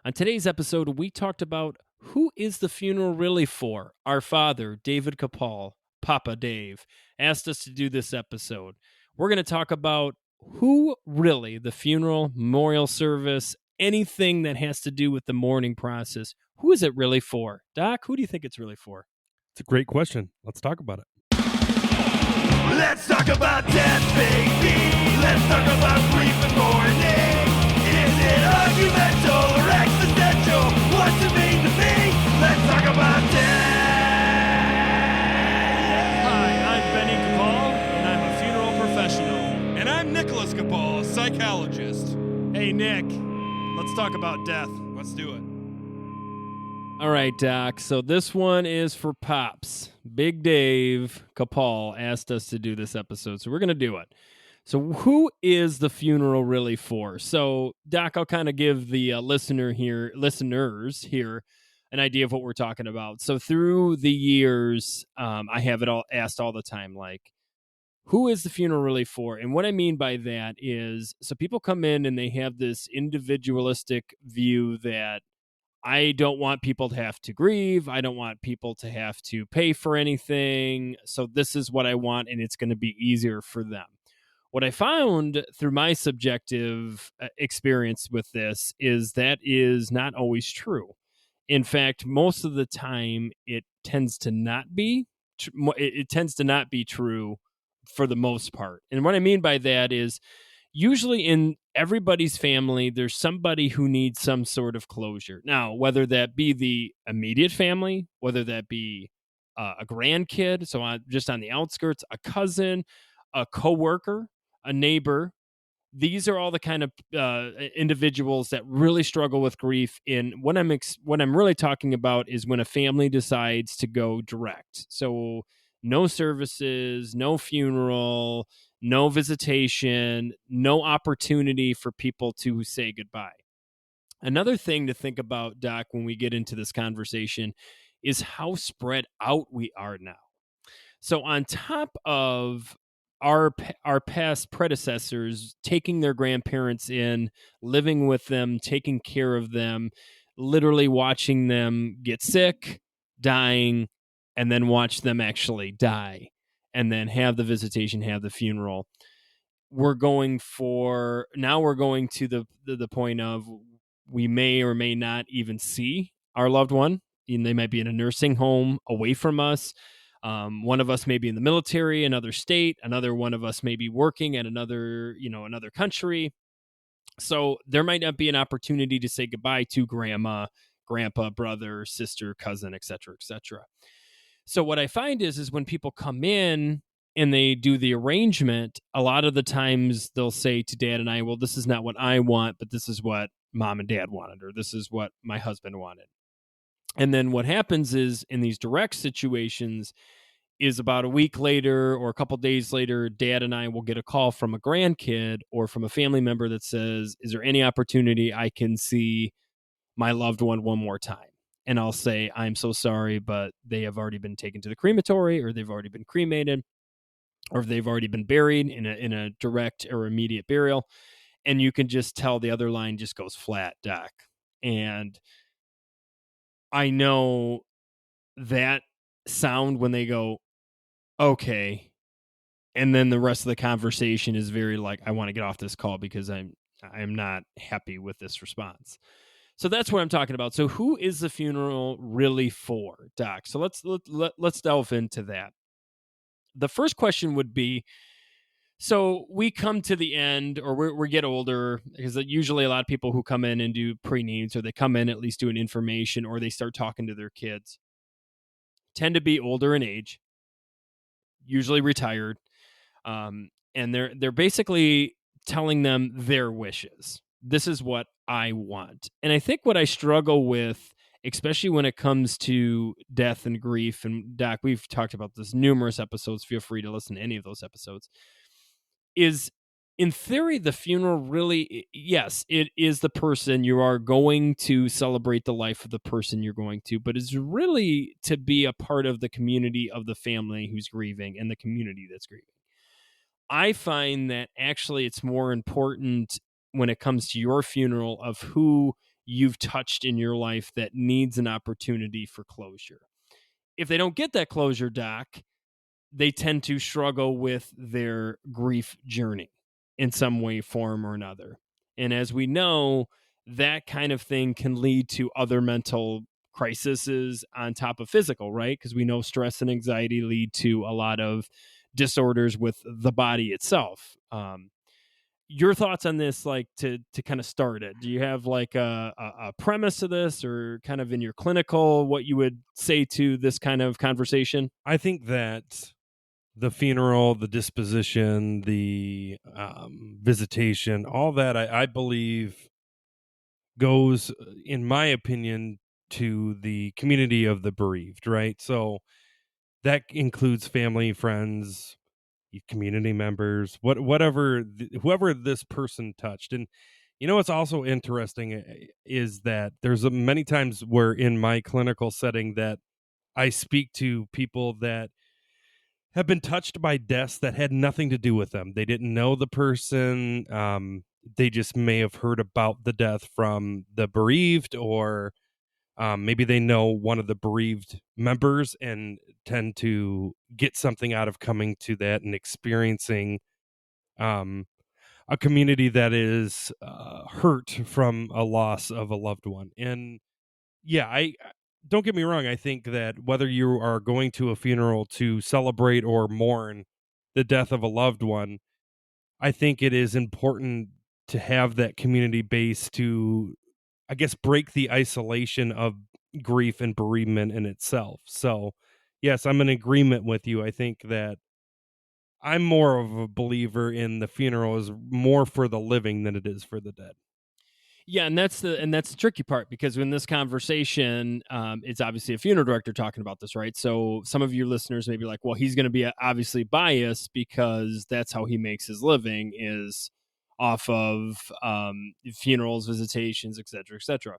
On today's episode, we talked about who is the funeral really for. Our father, David Capal, Papa Dave, asked us to do this episode. We're going to talk about who really the funeral, memorial service, anything that has to do with the mourning process. Who is it really for? Doc, who do you think it's really for? It's a great question. Let's talk about it. Let's talk about death, baby. Let's talk about grief and mourning. Is it argumental or existential? What's it mean to me? Let's talk about death. Hi, I'm Benny Capal, and I'm a funeral professional. And I'm Nicholas Capal, psychologist. Hey, Nick, let's talk about death. Let's do it. All right, Doc. So this one is for Pops. Big Dave Capal asked us to do this episode, so we're going to do it. So who is the funeral really for? So, Doc, I'll kind of give the listeners here an idea of what we're talking about. So through the years, I have it all asked all the time, like, who is the funeral really for? And what I mean by that is, so people come in and they have this individualistic view that I don't want people to have to grieve. I don't want people to have to pay for anything. So this is what I want, and it's going to be easier for them. What I found through my subjective experience with this is that is not always true. In fact, most of the time, it tends to not be. It tends to not be true for the most part. And what I mean by that is, usually in everybody's family, there's somebody who needs some sort of closure. Now, whether that be the immediate family, whether that be a grandkid, so just on the outskirts, a cousin, a coworker, a neighbor. These are all the kind of individuals that really struggle with grief. In what I'm really talking about is when a family decides to go direct. So no services, no funeral, no visitation, no opportunity for people to say goodbye. Another thing to think about, Doc, when we get into this conversation is how spread out we are now. So on top of our past predecessors taking their grandparents in, living with them, taking care of them, literally watching them get sick, dying, and then watch them actually die, and then have the visitation, have the funeral. We're going to the point of we may or may not even see our loved one. And they might be in a nursing home away from us. One of us may be in the military, another state, another one of us may be working at another country. So there might not be an opportunity to say goodbye to grandma, grandpa, brother, sister, cousin, etc., etc. So what I find is when people come in and they do the arrangement, a lot of the times they'll say to Dad and I, well, this is not what I want, but this is what Mom and Dad wanted, or this is what my husband wanted. And then what happens is in these direct situations is about a week later or a couple days later, Dad and I will get a call from a grandkid or from a family member that says, is there any opportunity I can see my loved one more time? And I'll say, I'm so sorry, but they have already been taken to the crematory, or they've already been cremated, or they've already been buried in a direct or immediate burial. And you can just tell the other line just goes flat, Doc. And I know that sound when they go, okay. And then the rest of the conversation is very like, I want to get off this call because I'm not happy with this response. So that's what I'm talking about. So who is the funeral really for, Doc? So let's delve into that. The first question would be, so we come to the end, or we get older, because usually a lot of people who come in and do pre-needs, or they come in at least doing information, or they start talking to their kids, tend to be older in age, usually retired, and they're basically telling them their wishes. This is what I want. And I think what I struggle with, especially when it comes to death and grief, and Doc, we've talked about this numerous episodes, feel free to listen to any of those episodes, is in theory, the funeral really, yes, it is the person you are going to celebrate the life of the person you're going to, but it's really to be a part of the community of the family who's grieving and the community that's grieving. I find that actually it's more important when it comes to your funeral of who you've touched in your life that needs an opportunity for closure. If they don't get that closure, Doc, they tend to struggle with their grief journey in some way, form, or another. And as we know, that kind of thing can lead to other mental crises on top of physical, right? Because we know stress and anxiety lead to a lot of disorders with the body itself. Your thoughts on this, like to kind of start it? Do you have like a premise to this, or kind of in your clinical, what you would say to this kind of conversation? I think that the funeral, the disposition, the visitation, all that, I believe goes, in my opinion, to the community of the bereaved, right? So that includes family, friends, community members, whatever, whoever this person touched. And what's also interesting is that there's many times where in my clinical setting that I speak to people that have been touched by deaths that had nothing to do with them. They didn't know the person. They just may have heard about the death from the bereaved, or maybe they know one of the bereaved members and tend to get something out of coming to that and experiencing a community that is hurt from a loss of a loved one. And yeah, I don't get me wrong. I think that whether you are going to a funeral to celebrate or mourn the death of a loved one, I think it is important to have that community base to, I guess, break the isolation of grief and bereavement in itself. So, yes, I'm in agreement with you. I think that I'm more of a believer in the funeral is more for the living than it is for the dead. Yeah, and that's the tricky part, because in this conversation, it's obviously a funeral director talking about this, right? So some of your listeners may be like, well, he's going to be obviously biased because that's how he makes his living, is off of funerals, visitations, et cetera, et cetera.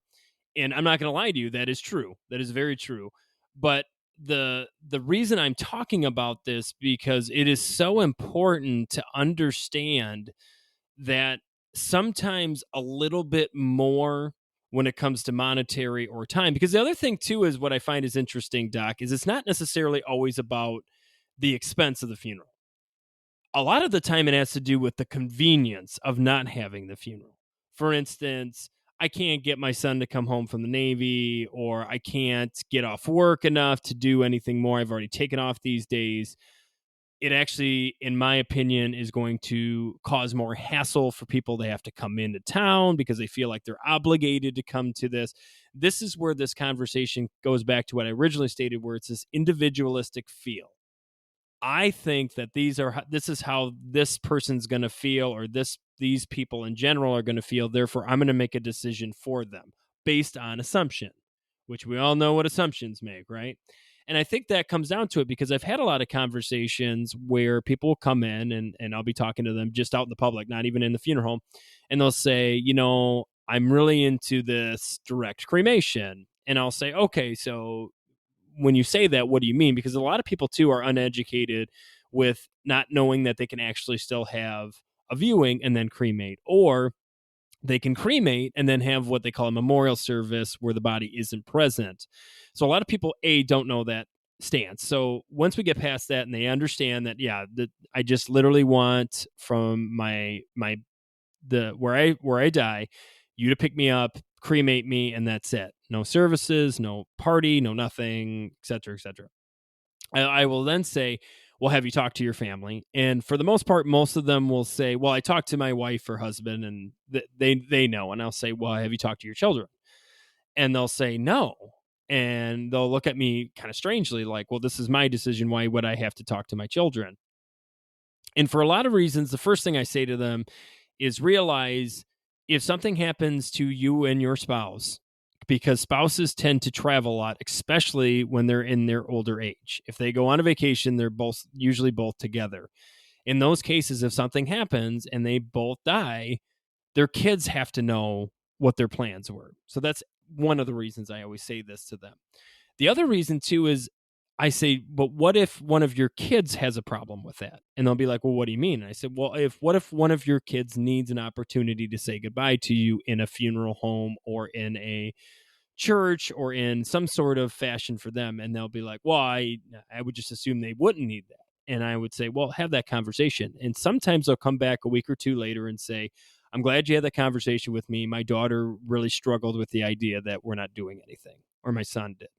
And I'm not going to lie to you, that is true. That is very true. But the reason I'm talking about this, because it is so important to understand that sometimes a little bit more when it comes to monetary or time. Because the other thing too is, what I find is interesting, Doc, is it's not necessarily always about the expense of the funeral. A lot of the time it has to do with the convenience of not having the funeral. For instance, I can't get my son to come home from the Navy, or I can't get off work enough to do anything more. I've already taken off these days. It actually, in my opinion, is going to cause more hassle for people. They have to come into town because they feel like they're obligated to come to this. This is where this conversation goes back to what I originally stated, where it's this individualistic feel. I think that this is how this person's going to feel, or these people in general are going to feel. Therefore, I'm going to make a decision for them based on assumption, which we all know what assumptions make, right? And I think that comes down to it, because I've had a lot of conversations where people will come in and I'll be talking to them just out in the public, not even in the funeral home. And they'll say, I'm really into this direct cremation. And I'll say, okay, so when you say that, what do you mean? Because a lot of people too are uneducated with not knowing that they can actually still have a viewing and then cremate, or they can cremate and then have what they call a memorial service where the body isn't present. So a lot of people, don't know that stance. So once we get past that and they understand that, I just literally want from where I die, you to pick me up, cremate me, and that's it. No services, no party, no nothing, et cetera, et cetera. I will then say, well, have you talked to your family? And for the most part, most of them will say, well, I talked to my wife or husband, and they know. And I'll say, well, have you talked to your children? And they'll say no. And they'll look at me kind of strangely, like, well, this is my decision. Why would I have to talk to my children? And for a lot of reasons, the first thing I say to them is realize, if something happens to you and your spouse, because spouses tend to travel a lot, especially when they're in their older age. If they go on a vacation, they're usually both together. In those cases, if something happens and they both die, their kids have to know what their plans were. So that's one of the reasons I always say this to them. The other reason too is, I say, but what if one of your kids has a problem with that? And they'll be like, well, what do you mean? And I said, well, what if one of your kids needs an opportunity to say goodbye to you in a funeral home or in a church or in some sort of fashion for them? And they'll be like, well, I would just assume they wouldn't need that. And I would say, well, have that conversation. And sometimes they'll come back a week or two later and say, I'm glad you had that conversation with me. My daughter really struggled with the idea that we're not doing anything, or my son did.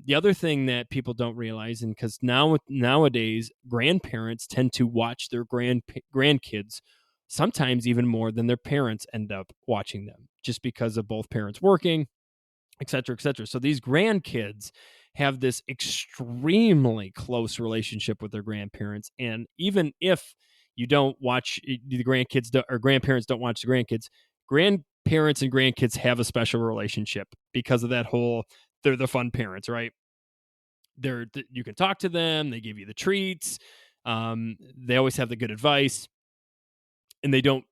The other thing that people don't realize, and because nowadays grandparents tend to watch their grandkids sometimes even more than their parents end up watching them, just because of both parents working, et cetera, et cetera. So these grandkids have this extremely close relationship with their grandparents, and even if you don't watch the grandkids or grandparents don't watch the grandkids, grandparents and grandkids have a special relationship because of that whole. They're the fun parents, right? You can talk to them. They give you the treats. They always have the good advice, and they don't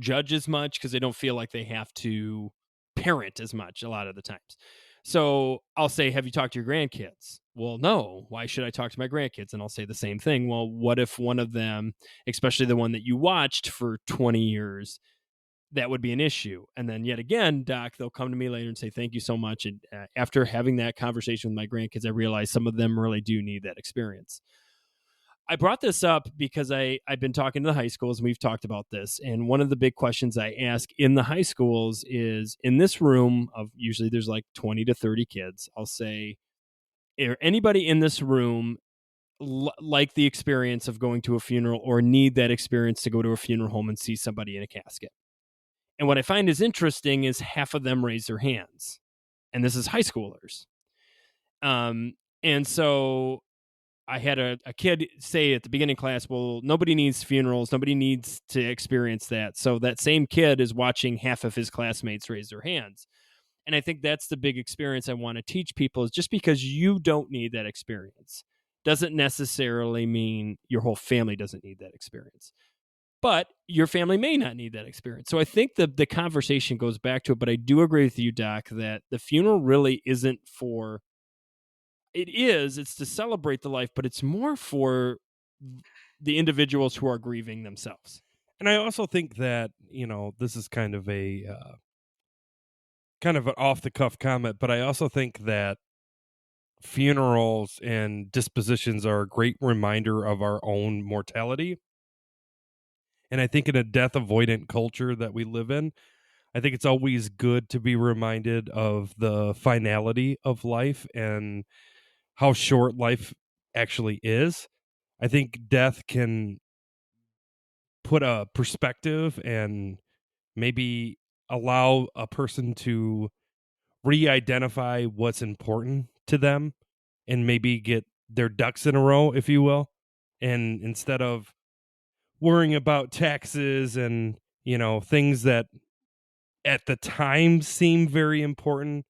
judge as much because they don't feel like they have to parent as much a lot of the times. So I'll say, have you talked to your grandkids? Well, no. Why should I talk to my grandkids? And I'll say the same thing. Well, what if one of them, especially the one that you watched for 20 years, that would be an issue? And then yet again, Doc, they'll come to me later and say, thank you so much. And after having that conversation with my grandkids, I realized some of them really do need that experience. I brought this up because I've been talking to the high schools, and we've talked about this. And one of the big questions I ask in the high schools is, in this room of usually there's like 20 to 30 kids, I'll say, is anybody in this room like the experience of going to a funeral or need that experience to go to a funeral home and see somebody in a casket? And what I find is interesting is half of them raise their hands. And this is high schoolers. And so I had a kid say at the beginning of class, well, nobody needs funerals. Nobody needs to experience that. So that same kid is watching half of his classmates raise their hands. And I think that's the big experience I want to teach people, is just because you don't need that experience doesn't necessarily mean your whole family doesn't need that experience. But your family may not need that experience. So I think the conversation goes back to it. But I do agree with you, Doc, that the funeral really isn't for... It's to celebrate the life, but it's more for the individuals who are grieving themselves. And I also think that, this is kind of an off-the-cuff comment, but I also think that funerals and dispositions are a great reminder of our own mortality. And I think in a death-avoidant culture that we live in, I think it's always good to be reminded of the finality of life and how short life actually is. I think death can put a perspective and maybe allow a person to re-identify what's important to them and maybe get their ducks in a row, if you will. And instead of worrying about taxes and, things that at the time seem very important,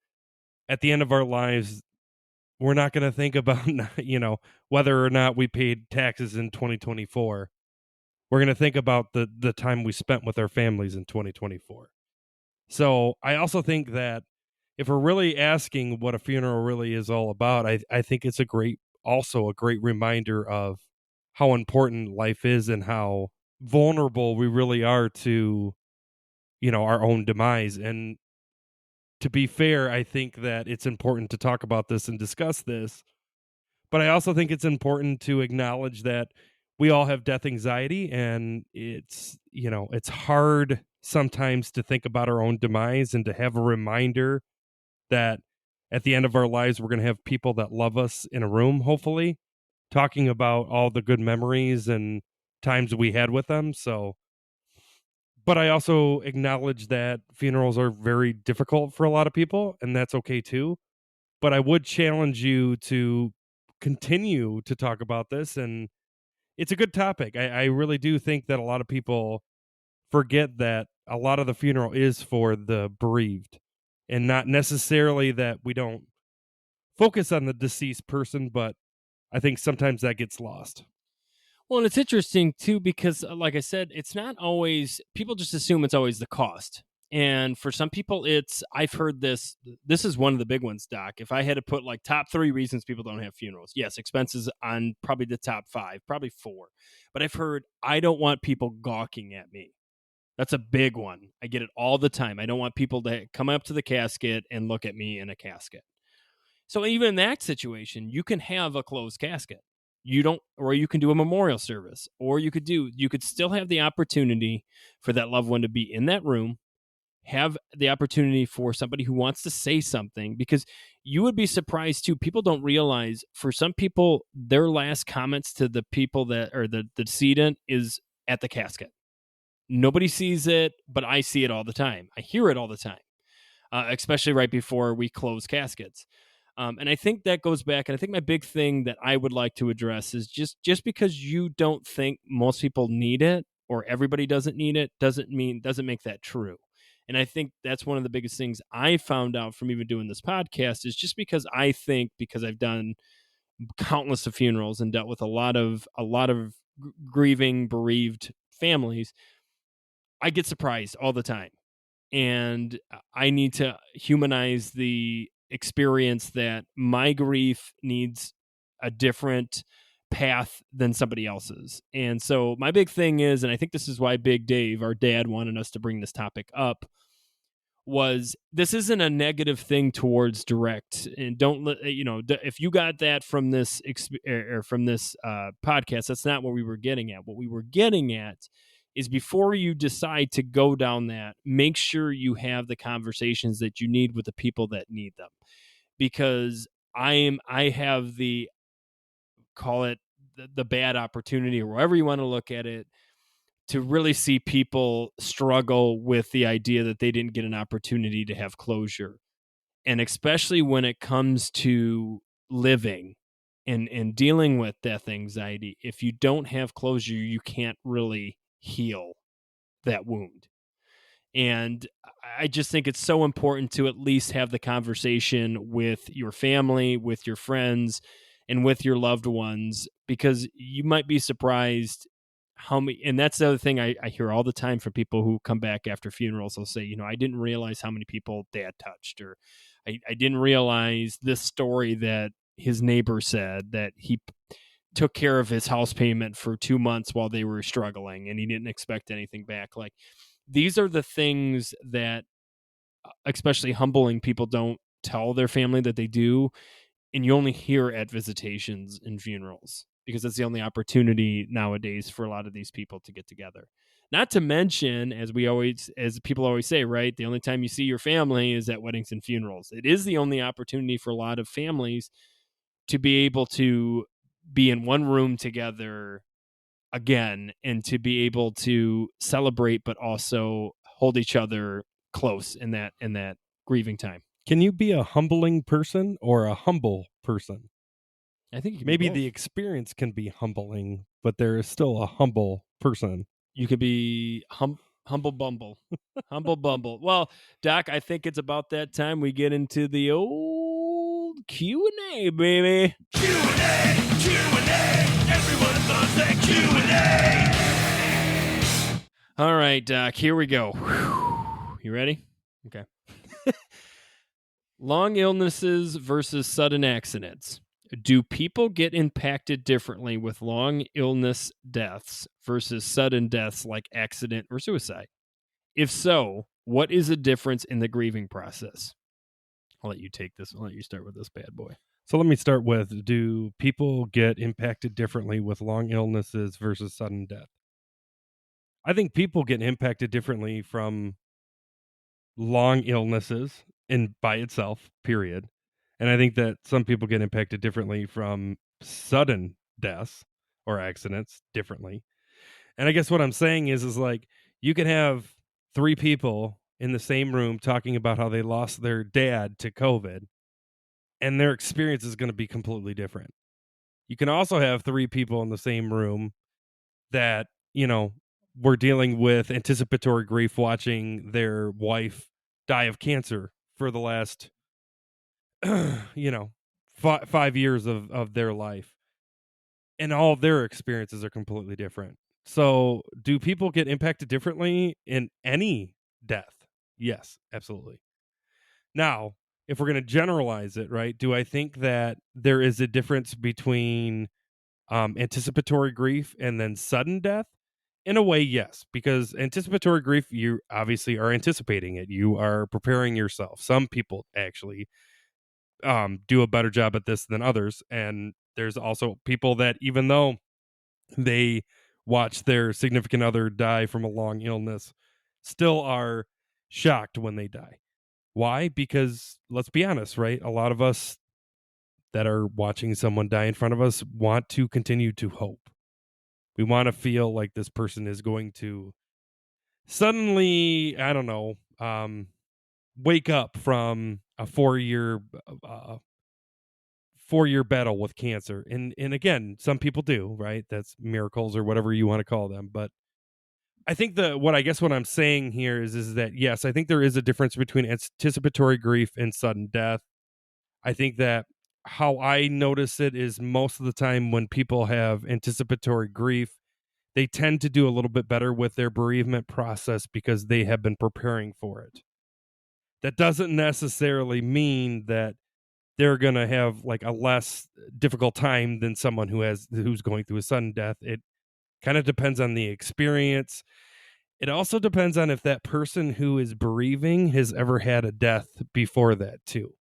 at the end of our lives, we're not going to think about, whether or not we paid taxes in 2024. We're going to think about the time we spent with our families in 2024. So I also think that if we're really asking what a funeral really is all about, I think it's a great reminder of how important life is and how vulnerable we really are to, our own demise. And to be fair, I think that it's important to talk about this and discuss this, but I also think it's important to acknowledge that we all have death anxiety, and it's hard sometimes to think about our own demise and to have a reminder that at the end of our lives, we're going to have people that love us in a room, hopefully, talking about all the good memories and times we had with them. So, but I also acknowledge that funerals are very difficult for a lot of people, and that's okay too. But I would challenge you to continue to talk about this, and it's a good topic. I really do think that a lot of people forget that a lot of the funeral is for the bereaved, and not necessarily that we don't focus on the deceased person, but I think sometimes that gets lost. Well, and it's interesting too, because like I said, it's not always, people just assume it's always the cost. And for some people, I've heard this is one of the big ones, Doc. If I had to put like top 3 reasons people don't have funerals, yes, expenses on probably the top 5, probably 4. But I've heard, I don't want people gawking at me. That's a big one. I get it all the time. I don't want people to come up to the casket and look at me in a casket. So even in that situation, you can have a closed casket. Or you can do a memorial service, or you could still have the opportunity for that loved one to be in that room, have the opportunity for somebody who wants to say something, because you would be surprised too. People don't realize, for some people, their last comments to the people that are the decedent is at the casket. Nobody sees it, but I see it all the time. I hear it all the time, especially right before we close caskets. And I think that goes back, and I think my big thing that I would like to address is just because you don't think most people need it or everybody doesn't need it doesn't make that true. And I think that's one of the biggest things I found out from even doing this podcast, is just because I've done countless of funerals and dealt with a lot of grieving, bereaved families, I get surprised all the time. And I need to humanize the experience that my grief needs a different path than somebody else's. And so my big thing is, and I think this is why Big Dave, our dad, wanted us to bring this topic up, was this isn't a negative thing towards direct. And don't, if you got that from this podcast, that's not what we were getting at. What we were getting at is, before you decide to go down that, make sure you have the conversations that you need with the people that need them. Because I have call it the bad opportunity, or however you want to look at it, to really see people struggle with the idea that they didn't get an opportunity to have closure. And especially when it comes to living and dealing with death anxiety, if you don't have closure, you can't really heal that wound. And I just think it's so important to at least have the conversation with your family, with your friends, and with your loved ones, because you might be surprised how many. And that's the other thing I hear all the time from people who come back after funerals. They'll say, I didn't realize how many people Dad touched, or I didn't realize this story that his neighbor said, that he took care of his house payment for 2 months while they were struggling, and he didn't expect anything back. Like, these are the things that, especially humbling, people don't tell their family that they do. And you only hear at visitations and funerals, because that's the only opportunity nowadays for a lot of these people to get together. Not to mention, as people always say, right, the only time you see your family is at weddings and funerals. It is the only opportunity for a lot of families to be able to be in one room together again, and to be able to celebrate, but also hold each other close in that grieving time. Can you be a humbling person or a humble person? I think you can Maybe be the experience can be humbling, but there is still a humble person. You could be humble bumble. Humble bumble. Well, Doc, I think it's about that time we get into the old Q&A, baby. Q&A, everyone loves that Q&A. All right, Doc, here we go. You ready? Okay. Long illnesses versus sudden accidents. Do people get impacted differently with long illness deaths versus sudden deaths like accident or suicide? If so, what is the difference in the grieving process? I'll let you take this. I'll let you start with this bad boy. So let me start with, do people get impacted differently with long illnesses versus sudden death? I think people get impacted differently from long illnesses in by itself, period. And I think that some people get impacted differently from sudden deaths or accidents differently. And I guess what I'm saying is like, you can have 3 people in the same room talking about how they lost their dad to COVID, and their experience is going to be completely different. You can also have 3 people in the same room that, were dealing with anticipatory grief, watching their wife die of cancer for the last 5 years of their life, and all of their experiences are completely different. So do people get impacted differently in any death? Yes, absolutely. Now, if we're going to generalize it, right? Do I think that there is a difference between anticipatory grief and then sudden death? In a way, yes, because anticipatory grief, you obviously are anticipating it. You are preparing yourself. Some people actually do a better job at this than others. And there's also people that, even though they watch their significant other die from a long illness, still are shocked when they die. Why? Because let's be honest, right? A lot of us that are watching someone die in front of us want to continue to hope. We want to feel like this person is going to suddenly, I don't know, wake up from a 4-year battle with cancer. And again, some people do, right? That's miracles or whatever you want to call them. But I think what I'm saying here is that yes, I think there is a difference between anticipatory grief and sudden death. I think that how I notice it is most of the time when people have anticipatory grief, they tend to do a little bit better with their bereavement process because they have been preparing for it. That doesn't necessarily mean that they're going to have like a less difficult time than someone who's going through a sudden death. It kind of depends on the experience. It also depends on if that person who is bereaving has ever had a death before that too.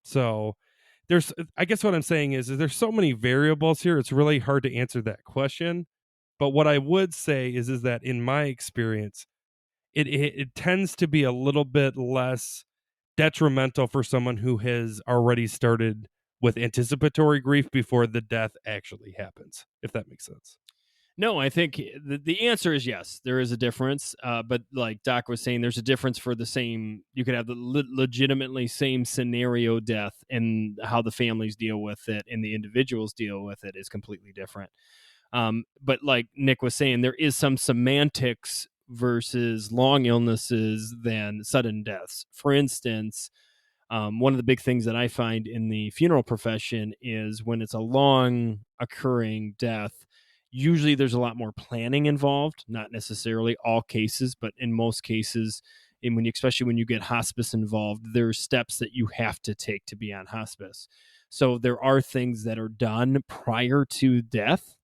So I guess what I'm saying is there's so many variables here. It's really hard to answer that question. But what I would say is that in my experience, it tends to be a little bit less detrimental for someone who has already started with anticipatory grief before the death actually happens, if that makes sense. No, I think the answer is yes. There is a difference, but like Doc was saying, there's a difference for the same. You could have the legitimately same scenario death, and how the families deal with it and the individuals deal with it is completely different. But like Nick was saying, there is some semantics versus long illnesses than sudden deaths. For instance, one of the big things that I find in the funeral profession is when it's a long occurring death, usually there's a lot more planning involved, not necessarily all cases, but in most cases, and especially when you get hospice involved, there's steps that you have to take to be on hospice. So there are things that are done prior to death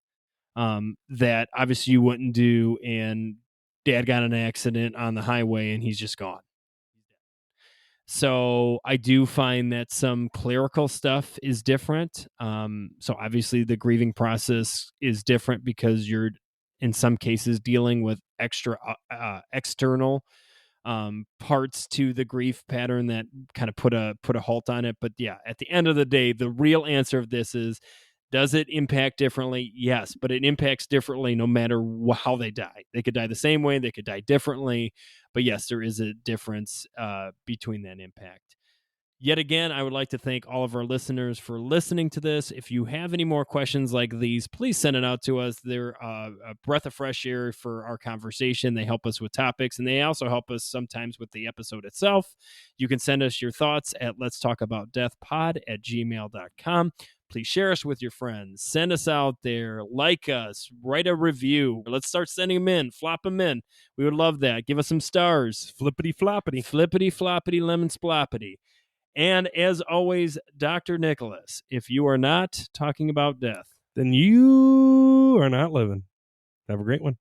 that obviously you wouldn't do, and dad got in an accident on the highway and he's just gone. So I do find that some clerical stuff is different. So obviously the grieving process is different because you're in some cases dealing with external parts to the grief pattern that kind of put a halt on it. But yeah, at the end of the day, the real answer of this is, does it impact differently? Yes, but it impacts differently no matter how they die. They could die the same way, they could die differently, but yes, there is a difference between that impact. Yet again, I would like to thank all of our listeners for listening to this. If you have any more questions like these, please send it out to us. They're a breath of fresh air for our conversation. They help us with topics, and they also help us sometimes with the episode itself. You can send us your thoughts at letstalkaboutdeathpod@gmail.com. Please share us with your friends. Send us out there. Like us. Write a review. Let's start sending them in. Flop them in. We would love that. Give us some stars. Flippity floppity. Flippity floppity lemon sploppity. And as always, Dr. Nicholas, if you are not talking about death, then you are not living. Have a great one.